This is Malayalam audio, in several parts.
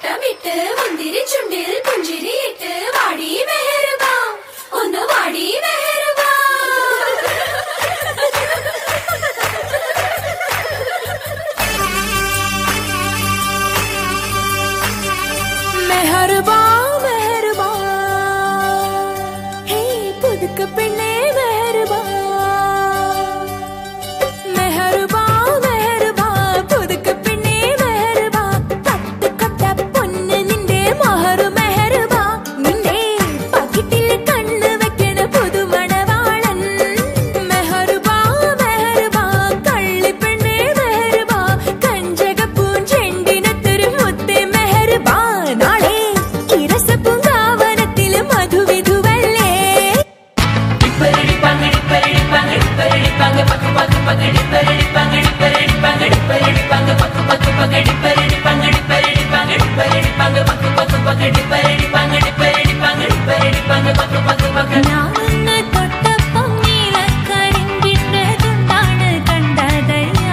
വട്ടമിട്ട് മുന്തിരി ചുണ്ടിൽ പുഞ്ചിരിയിട്ട് വാടി മെഹർബാ ഒന്ന് വാടി മെഹർബാ മെഹർബാ മെഹർബാ ഹേ പുതുക്ക പെണ്ണേ മെഹർബാ മെഹർബാ മെഹർബാ പുതുക്ക പെണ്ണേ മെഹർബാ പത്ത് കൊട്ട പൊന്ന് നിന്റെ മഹർ മെഹർബാ നിന്റെ പകിട്ടിൽ കണ്ണ് വെക്കണ പുതുമണവാളൻ മെഹർബാ മെഹർബാ കള്ളി പെണ്ണേ മെഹർബാ കഞ്ചകപ്പൂൻ ചെണ്ടിനത്തൊരു മുത്തേ മെഹർബാ നാളെ ഇരസപ്പൂങ്കാവനത്തിൽ മധുവിധുവല്ലേ ഞാനൊന്ന് തൊട്ടപ്പം നീലക്കരിമ്പിൻ്റെതുണ്ടാണ് കണ്ടതയ്യ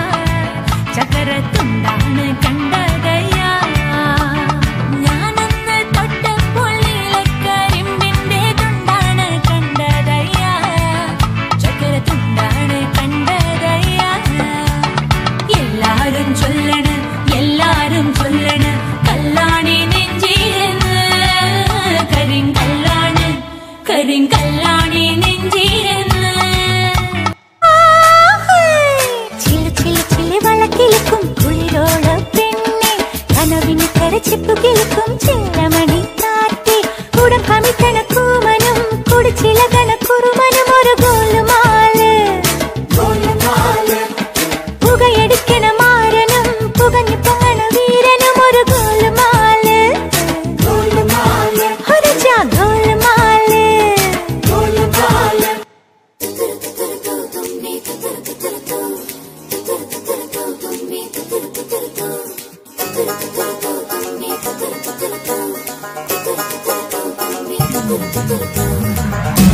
ചക്കരത്തുണ്ടാണ് കണ്ടതയ്യ ഞാനൊന്ന് തൊട്ടപ്പോൾ നീലക്കരിമ്പിൻ്റെതുണ്ടാണ് കണ്ടതയ്യ ചക്കരത്തുണ്ടാണ് കണ്ടതയ്യ എല്ലാരും ചൊല്ലണ് കല്ലാണി നെഞ്ചിയെന്ന് കരിങ്കല്ലാണി നെഞ്ചിയെന്ന് ചില്ലി വളക്കിലുക്കും കുളിരോള പെണ്ണെ കനവിന് കരച്ചിപ്പു കിളിക്കും ചില്ലമണി കാറ്റി കൂടം കമിത്തണ കൂമനും കുടിച്ചില കണക്കുറുമനും ഒരു ഗോലുമാല് പുകയെടുക്കണ മാരനും പുകഞ്ഞു പൊങ്ങണ വീരനും ഒരു ഗോലുമാല് ഒരു ഗോലുമാല് Thank you.